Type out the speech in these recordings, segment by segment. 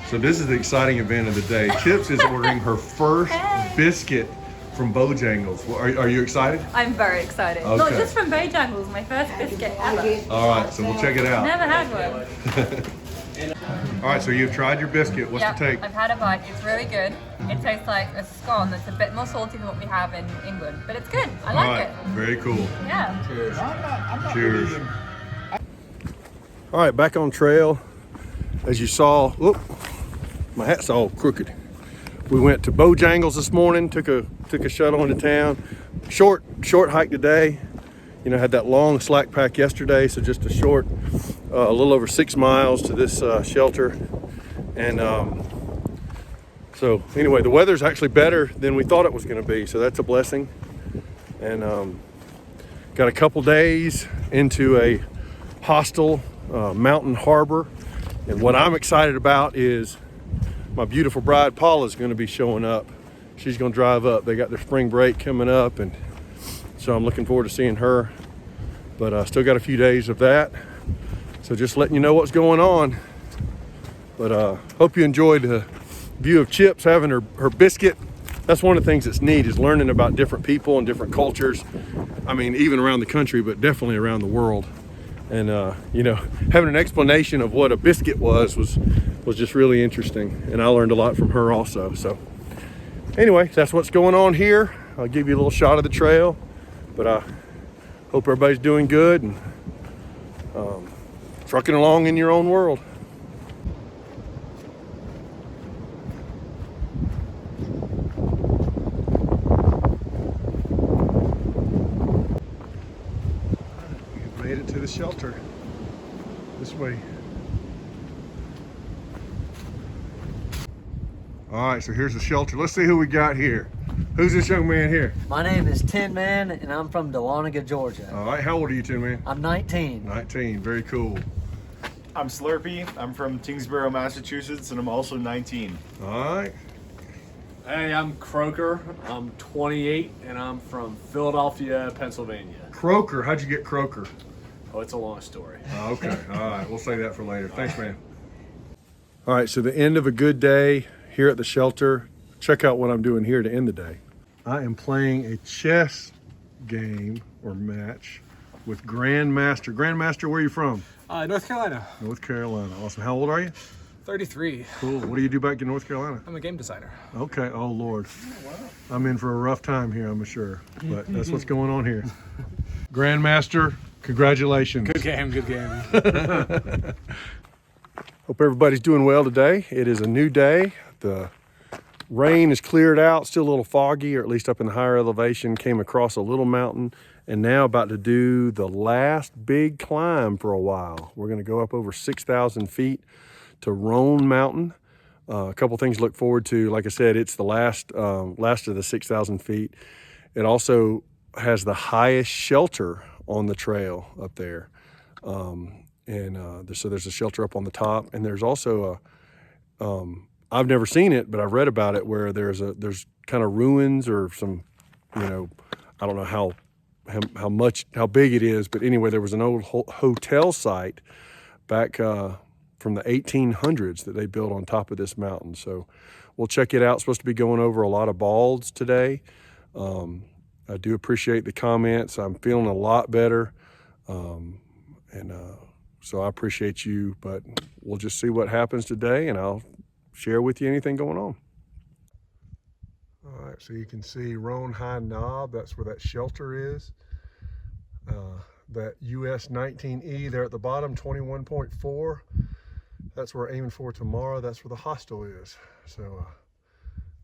So this is the exciting event of the day. Chips is ordering her first biscuit from Bojangles. Well, are you excited? I'm very excited. Okay. Not just from Bojangles, my first biscuit ever. All right, so we'll check it out. Never had one. All right, so you've tried your biscuit. What's the take? I've had a bite. It's really good. It tastes like a scone that's a bit more salty than what we have in England, but it's good. I like it. Very cool. Yeah. Cheers. Cheers. All right, back on trail. As you saw, whoop, my hat's all crooked. We went to Bojangles this morning, took a shuttle into town. Short hike today. You know, had that long slack pack yesterday, so just a short, a little over 6 miles to this shelter. And so anyway, the weather's actually better than we thought it was gonna be, so that's a blessing. And got a couple days into a hostel mountain harbor. And what I'm excited about is my beautiful bride Paula's going to be showing up. She's going to drive up. They got their spring break coming up, and so I'm looking forward to seeing her. But I still got a few days of that, so just letting you know what's going on. But hope you enjoyed the view of Chips having her biscuit. That's one of the things that's neat, is learning about different people and different cultures. I mean, even around the country, but definitely around the world. And you know, having an explanation of what a biscuit was just really interesting, and I learned a lot from her also. So anyway, that's what's going on here. I'll give you a little shot of the trail, but I hope everybody's doing good and trucking along in your own world. Made it to the shelter this way. All right, so here's the shelter. Let's see who we got here. Who's this young man here? My name is Tin Man, and I'm from Dahlonega, Georgia. All right, how old are you, Tin Man? I'm 19. 19, very cool. I'm Slurpee. I'm from Tingsboro, Massachusetts, and I'm also 19. All right. Hey, I'm Croker. I'm 28, and I'm from Philadelphia, Pennsylvania. Croker, how'd you get Croker? Oh, it's a long story. Okay, all right, we'll save that for later. Thanks, man. All right, so the end of a good day here at the shelter. Check out what I'm doing here to end the day. I am playing a chess game or match with Grandmaster. Grandmaster, where are you from? North Carolina. North Carolina. Awesome. How old are you? 33. Cool. What do you do back in North Carolina? I'm a game designer. Okay. Oh, Lord. I'm in for a rough time here, I'm sure. But that's what's going on here. Grandmaster, congratulations. Good game, good game. Hope everybody's doing well today. It is a new day. The rain is cleared out, still a little foggy, or at least up in the higher elevation. Came across a little mountain, and now about to do the last big climb for a while. We're going to go up over 6,000 feet to Roan Mountain. A couple things to look forward to. Like I said, it's the last of the 6,000 feet. It also has the highest shelter on the trail up there. So there's a shelter up on the top, and there's also a, I've never seen it, but I've read about it, where there's kind of ruins or some, you know, I don't know how big it is, but anyway, there was an old hotel site back from the 1800s that they built on top of this mountain. So we'll check it out. It's supposed to be going over a lot of balds today. I do appreciate the comments. I'm feeling a lot better. So I appreciate you, but we'll just see what happens today, and I'll share with you anything going on. All right, so you can see Roan High Knob. That's where that shelter is. That US 19E there at the bottom, 21.4. That's where we're aiming for tomorrow. That's where the hostel is. So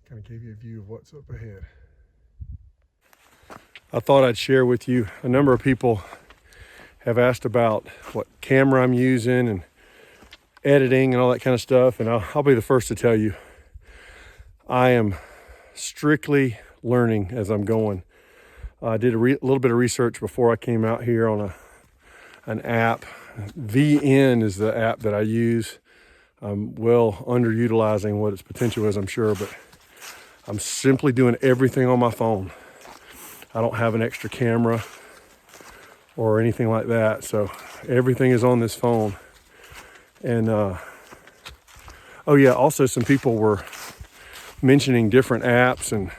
kind of give you a view of what's up ahead. I thought I'd share with you, a number of people have asked about what camera I'm using and editing and all that kind of stuff, and I'll be the first to tell you, I am strictly learning as I'm going. I did a little bit of research before I came out here on an app. VN is the app that I use. I'm well underutilizing what its potential is, I'm sure, but I'm simply doing everything on my phone. I don't have an extra camera or anything like that, so everything is on this phone. And Oh yeah, also some people were mentioning different apps, and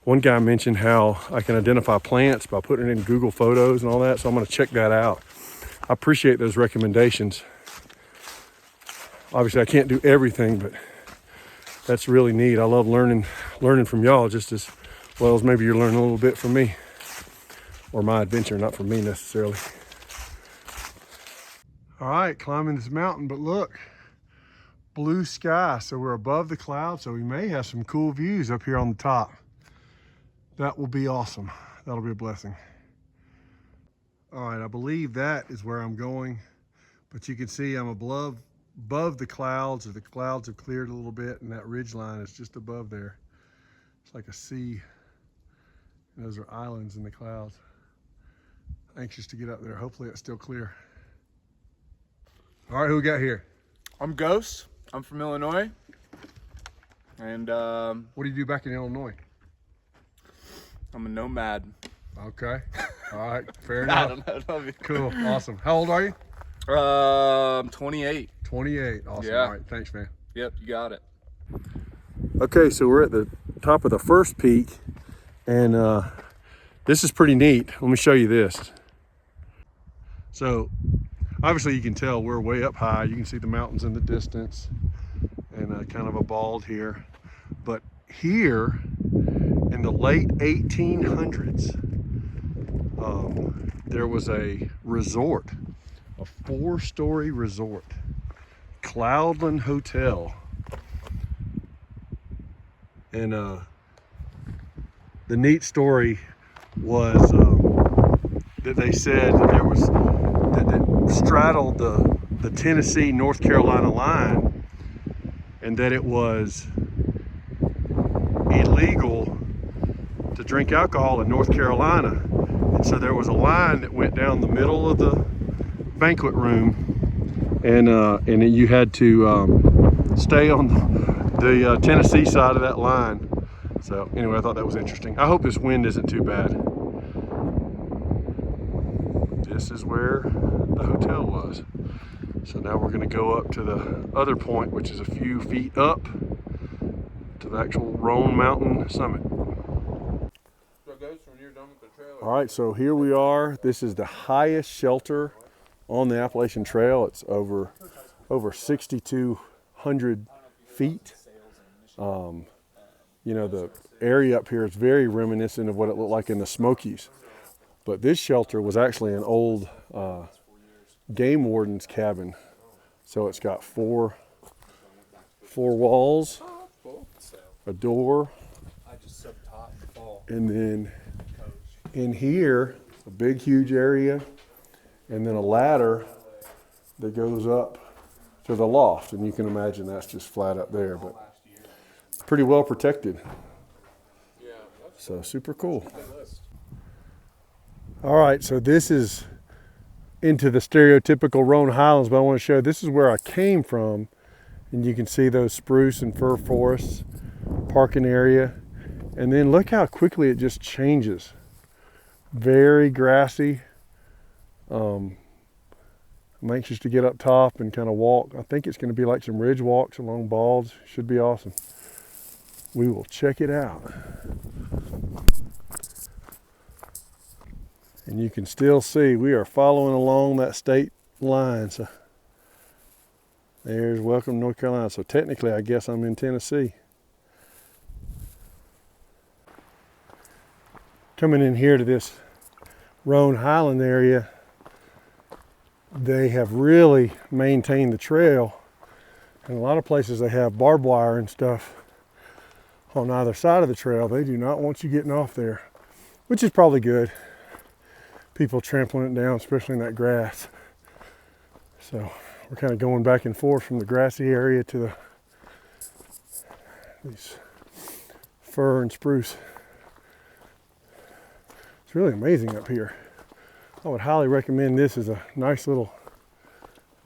one guy mentioned how I can identify plants by putting it in Google Photos and all that, so I'm gonna check that out. I appreciate those recommendations. Obviously I can't do everything, but that's really neat. I love learning from y'all just as well as maybe you're learning a little bit from me, or my adventure, not from me necessarily. All right, climbing this mountain, but look, blue sky. So we're above the clouds, so we may have some cool views up here on the top. That will be awesome. That'll be a blessing. All right, I believe that is where I'm going, but you can see I'm above the clouds, or the clouds have cleared a little bit, and that ridge line is just above there. It's like a sea. And those are islands in the clouds. Anxious to get up there. Hopefully it's still clear. All right, who we got here? I'm Ghost. I'm from Illinois. And What do you do back in Illinois? I'm a nomad. Okay. All right, fair I enough. don't know. Cool, awesome. How old are you? I'm 28. 28, awesome. Yeah. All right, thanks, man. Yep, you got it. Okay, so we're at the top of the first peak, and this is pretty neat. Let me show you this. So obviously you can tell we're way up high. You can see the mountains in the distance, and kind of a bald here. But here in the late 1800s, there was a resort, a 4-story resort, Cloudland Hotel. And the neat story was that they said that there was, that it straddled the Tennessee North Carolina line, and that it was illegal to drink alcohol in North Carolina. And so there was a line that went down the middle of the banquet room, and you had to stay on the Tennessee side of that line. So anyway, I thought that was interesting. I hope this wind isn't too bad. This is where the hotel was. So now we're going to go up to the other point, which is a few feet up to the actual Roan Mountain summit. All right, so here we are. This is the highest shelter on the Appalachian Trail. It's over 6,200 feet. You know, the area up here is very reminiscent of what it looked like in the Smokies. But this shelter was actually an old game warden's cabin. So it's got four walls, a door, and then in here, a big, huge area, and then a ladder that goes up to the loft. And you can imagine that's just flat up there, but pretty well protected. So super cool. All right, so this is into the stereotypical Roan highlands, but I want to show this is where I came from, and you can see those spruce and fir forests, parking area, and then look how quickly it just changes. Very grassy. I'm anxious to get up top and kind of walk. I think it's going to be like some ridge walks along balds. Should be awesome. We will check it out. And you can still see we are following along that state line. So there's welcome to North Carolina. So technically I guess I'm in Tennessee. Coming in here to this Roan Highland area, they have really maintained the trail. In a lot of places they have barbed wire and stuff on either side of the trail. They do not want you getting off there, which is probably good. People trampling it down, especially in that grass. So we're kind of going back and forth from the grassy area to these fir and spruce. It's really amazing up here. I would highly recommend this as a nice little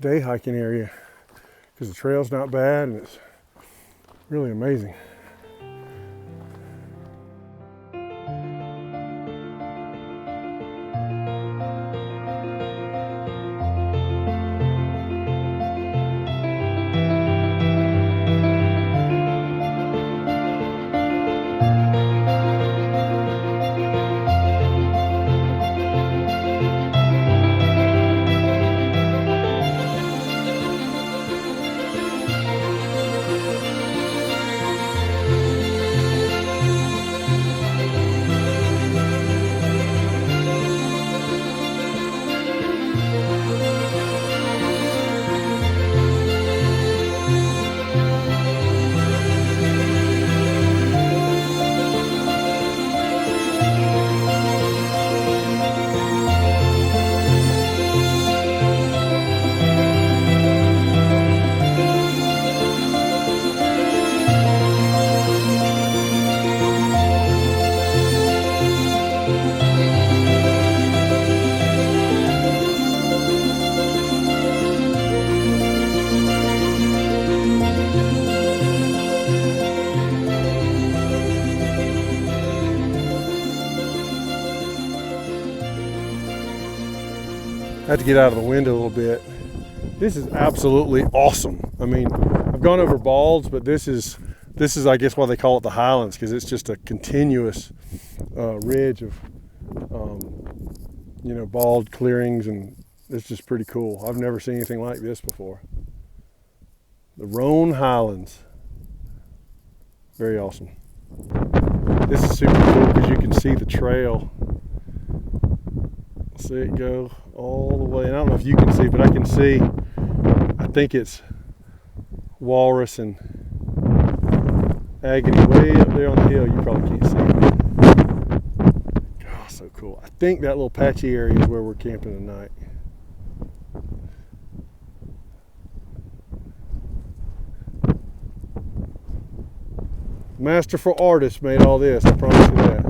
day hiking area because the trail's not bad and it's really amazing. have to get out of the wind a little bit. This is absolutely awesome. I mean, I've gone over balds, but this is I guess why they call it the highlands, because it's just a continuous ridge of you know, bald clearings, and it's just pretty cool. I've never seen anything like this before. The Roan Highlands. Very awesome. This is super cool because you can see the trail. See it go all the way. And I don't know if you can see, but I can see, I think it's walrus and agony way up there on the hill. You probably can't see it. Oh, so cool. I think that little patchy area is where we're camping tonight. Masterful artist made all this, I promise you that.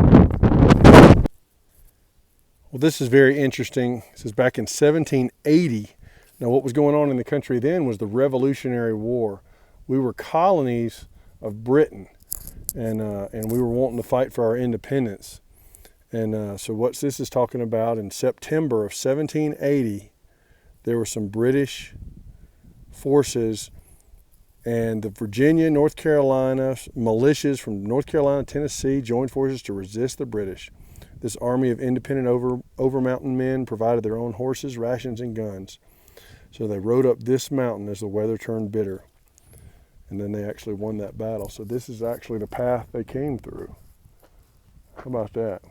Well, this is very interesting. This is back in 1780. Now, what was going on in the country then was the Revolutionary War. We were colonies of Britain, and we were wanting to fight for our independence. And so what this is talking about, in September of 1780, there were some British forces, and the Virginia, North Carolina militias from North Carolina, Tennessee joined forces to resist the British. This army of independent Overmountain men provided their own horses, rations, and guns. So they rode up this mountain as the weather turned bitter. And then they actually won that battle. So this is actually the path they came through. How about that?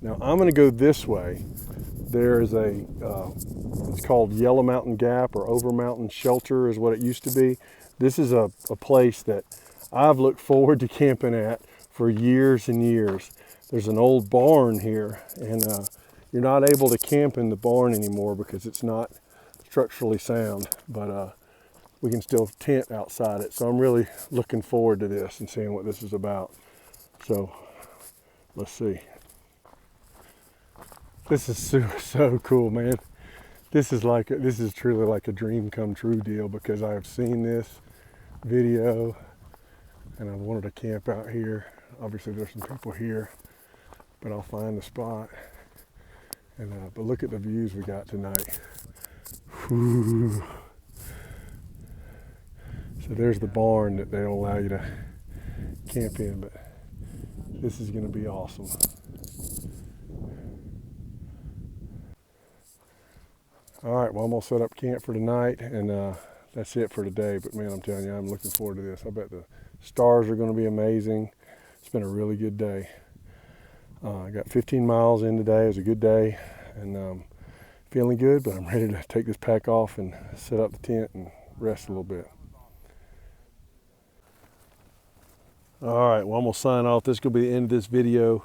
Now I'm going to go this way. There is it's called Yellow Mountain Gap, or Overmountain Shelter is what it used to be. This is a place that I've looked forward to camping at for years and years. There's an old barn here, and you're not able to camp in the barn anymore because it's not structurally sound, but we can still tent outside it. So I'm really looking forward to this and seeing what this is about. So let's see. This is so cool, man. This is truly like a dream come true deal, because I have seen this video and I wanted to camp out here. Obviously there's some people here, but I'll find the spot. And but look at the views we got tonight. Whew. So there's the barn that they don't allow you to camp in, but this is going to be awesome. All right, well, I'm gonna set up camp for tonight, and that's it for today. But man, I'm telling you, I'm looking forward to this. I bet the stars are gonna be amazing. It's been a really good day. I got 15 miles in today. It was a good day, and feeling good, but I'm ready to take this pack off and set up the tent and rest a little bit. All right, well, I'm gonna sign off. This is gonna be the end of this video,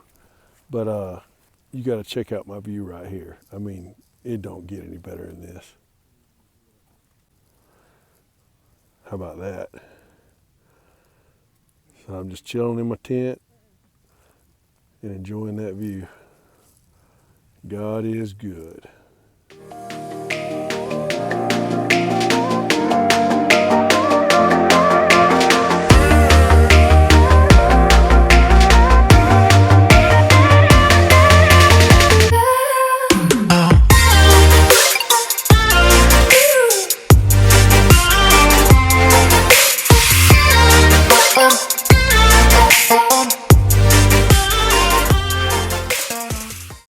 but you gotta check out my view right here. I mean, it don't get any better than this. How about that? So I'm just chilling in my tent and enjoying that view. God is good.